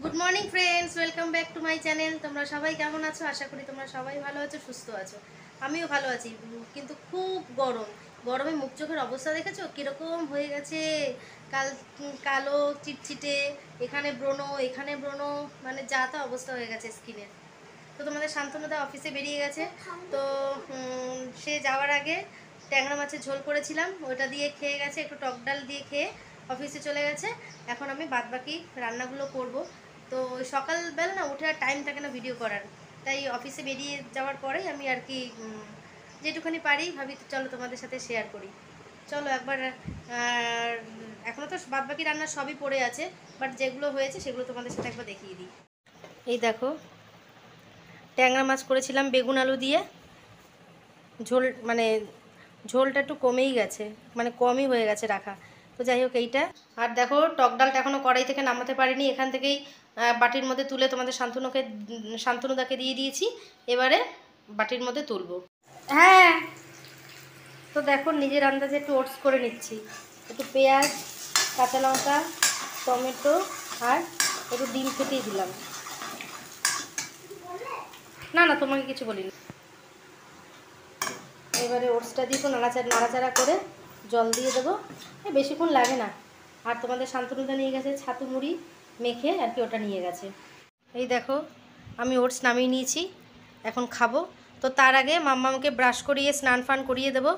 Good morning friends, welcome back to my channel. তোমরা সবাই কেমন আছো? আশা করি তোমরা সবাই ভালো আছো, সুস্থ আছো। আমিও ভালো আছি, কিন্তু খুব গরমে মুখ চোখের অবস্থা দেখেছো কীরকম হয়ে গেছে। কাল কালো চিটচিটে, এখানে ব্রণ, মানে যা তা অবস্থা হয়ে গেছে স্কিনের। তো তোমাদের শান্তনুদা অফিসে বেরিয়ে গেছে। তো সে যাওয়ার আগে ট্যাংরা মাছের ঝোল করেছিলাম, ওইটা দিয়ে খেয়ে গেছে, একটু টক ডাল দিয়ে খেয়ে অফিসে চলে গেছে। এখন আমি বাদবাকি রান্নাগুলো করব। তো সকালবেলা না উঠে আর টাইম থাকে না ভিডিও করার, তাই অফিসে বেরিয়ে যাওয়ার পরেই আমি আর কি যেটুখানি পারি ভাবি চলো তোমাদের সাথে শেয়ার করি। চলো একবার এখনও তো বাদবাকি রান্না সবই পড়ে আছে, বাট যেগুলো হয়েছে সেগুলো তোমাদের সাথে একবার দেখিয়ে দিই। এই দেখো, ট্যাংরা মাছ করেছিলাম বেগুন আলু দিয়ে ঝোল, মানে ঝোলটা একটু কমেই গেছে, মানে কমই হয়ে গেছে রাখা। তো যাই হোক এইটা। আর দেখো টক ডালটা এখনও কড়াই থেকে নামাতে পারিনি, এখান থেকেই বাটির মধ্যে তুলে তোমাদের শান্তনুদাকে দিয়ে দিয়েছি। এবারে বাটির মধ্যে তুলবো। হ্যাঁ, তো দেখো নিজের আন্দাজে একটু ওটস করে নিচ্ছি। একটু পেঁয়াজ, কাঁচা লঙ্কা, টমেটো আর একটু ডিম ফেটিয়ে দিলাম। না না, তোমাকে কিছু বলিনি। এবারে ওটসটা দিয়ে একটু নাড়াচাড়া করে জল দিয়ে দেবো। বেশিক্ষণ লাগে না। আর তোমাদের শান্তনুদা নিয়ে গেছে ছাতু মুড়ি মেখে আর কি, ওটা নিয়ে গেছে। এই দেখো আমি ওটস নামিয়ে নিয়েছি, এখন খাবো। তো তার আগে মাম্মামকে ব্রাশ করিয়ে স্নান ফান করিয়ে দেবো,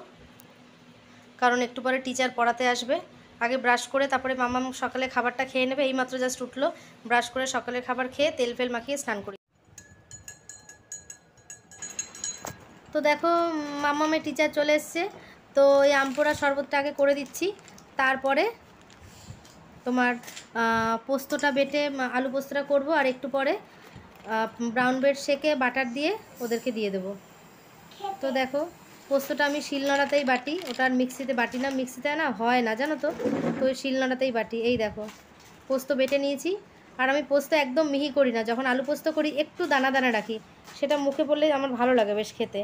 কারণ একটু পরে টিচার পড়াতে আসবে। আগে ব্রাশ করে তারপরে মাম্মাম সকালে খাবারটা খেয়ে নেবে। এইমাত্র জাস্ট উঠলো, ব্রাশ করে সকালের খাবার খেয়ে তেল ফেল মাখিয়ে স্নান করি। তো দেখো মাম্মামের টিচার চলে এসছে। তো এই আমপোড়া শরবতটা আগে করে দিচ্ছি, তারপরে তোমার পোস্তটা বেটে আলু পোস্তটা করব, আর একটু পরে ব্রাউন ব্রেড সেকে বাটার দিয়ে ওদেরকে দিয়ে দেবো। তো দেখো পোস্তটা আমি শিলনোড়াতেই বাটি, ওটা আর মিক্সিতে বাটি না, মিক্সিতে না হয় না জানো তো, তো ওই শিলনোড়াতেই বাটি। এই দেখো পোস্ত বেটে নিয়েছি। আর আমি পোস্ত একদম মিহি করি না, যখন আলু পোস্ত করি একটু দানা দানা রাখি, সেটা মুখে পড়লে আমার ভালো লাগে বেশ খেতে।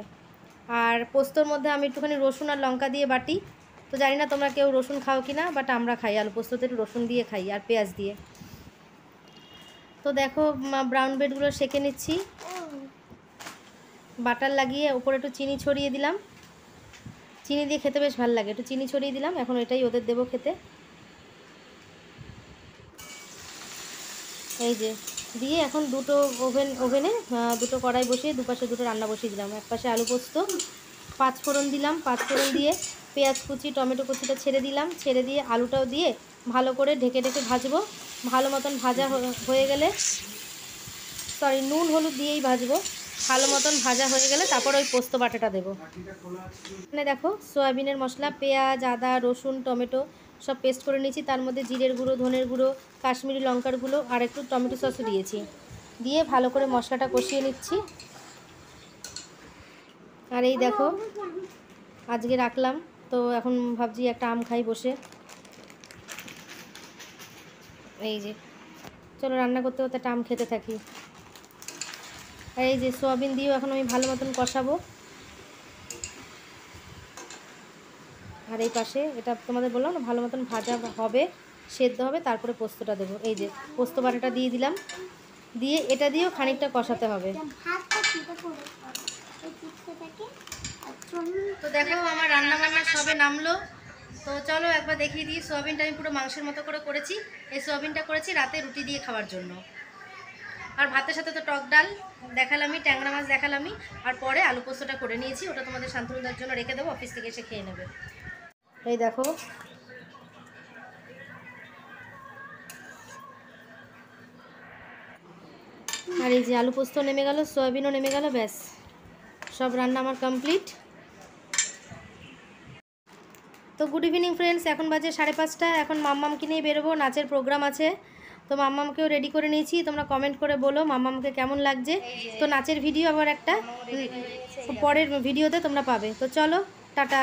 আর পোস্তর মধ্যে আমি একটুখানি রসুন আর লঙ্কা দিয়ে বাটি। তো জানি না তোমরা কেউ রসুন খাও কি না, বাট আমরা খাই আলু পোস্ততে একটু রসুন দিয়ে খাই আর পেঁয়াজ দিয়ে। তো দেখো ব্রাউন ব্রেডগুলো সেঁকে নিচ্ছি, বাটার লাগিয়ে উপরে একটু চিনি ছড়িয়ে দিলাম। চিনি দিয়ে খেতে বেশ ভালো লাগে, একটু চিনি ছড়িয়ে দিলাম। এখন এটাই ওদের দেবো খেতে। এই যে দিয়ে এখন দুটো ওভেনে দুটো কড়াই বসিয়ে দুপাশে দুটো রান্না বসিয়ে দিলাম। এক পাশে আলু পোস্ত, পাঁচফোড়ন দিলাম, পাঁচফোড়ন দিয়ে পেঁয়াজ কুচি টমেটো কুচিটা ছেড়ে দিলাম, ছেড়ে দিয়ে আলুটাও দিয়ে ভালো করে ঢেকে ঢেকে ভাজবো। ভালো মতন ভাজা হয়ে গেলে, সরি নুন হলুদ দিয়েই ভাজবো। ভালো মতন ভাজা হয়ে গেলে তারপর ওই পোস্ত বাটাটা দেবো। এখানে দেখো সয়াবিনের মশলা, পেঁয়াজ আদা রসুন টমেটো সব পেস্ট করে নিয়েছি, তার মধ্যে জিরের গুঁড়ো ধনের গুঁড়ো কাশ্মীরি লঙ্কার গুঁড়ো আর একটু টমেটো সসও দিয়েছি, দিয়ে ভালো করে মশলাটা কষিয়ে নিচ্ছি। আর এই দেখো আজকে রাখলাম, তো এখন ভাবছি একটা আম খাই বসে। এই যে চলো রান্না করতে করতে একটা আম খেতে থাকি। আর এই যে সোয়াবিন দিয়েও এখন আমি ভালো মতন কষাবো। আর এই পাশে এটা তোমাদের বললাম না, ভালো মতন ভাজা হবে, সেদ্ধ হবে, তারপরে পোস্তটা দেবো। এই যে পোস্ত বাটাটা দিয়ে দিলাম, দিয়ে এটা দিয়েও খানিকটা কষাতে হবে। তো দেখো আমার রান্না বান্না সবে নামলো। তো চলো একবার দেখিয়ে দিই। সোয়াবিনটা আমি পুরো মাংসের মতো করে করেছি। এই সোয়াবিনটা করেছি রাতে রুটি দিয়ে খাওয়ার জন্য। আর ভাতের সাথে তো টক ডাল দেখালামই, ট্যাংরা মাছ দেখালামই, আর পরে আলু পোস্তটা করে নিয়েছি, ওটা তোমাদের শান্তনুদার জন্য রেখে দেবো, অফিস থেকে এসে খেয়ে নেবে। এই দেখো আর এই যে আলু পোস্ত নেমে গেল, সয়াবিনও নেমে গেল, ব্যাস সব রান্না আমার কমপ্লিট। তো গুড ইভিনিং ফ্রেন্ডস, এখন বাজে 5:30। এখন মাম্মামকে নিয়ে বেরোবো, নাচের প্রোগ্রাম আছে। তো মাম্মামকেও রেডি করে নিয়েছি। তোমরা কমেন্ট করে বলো মাম্মামকে কেমন লাগছে। তো নাচের ভিডিও আবার একটা পরের ভিডিওতে তোমরা পাবে। তো চলো টাটা।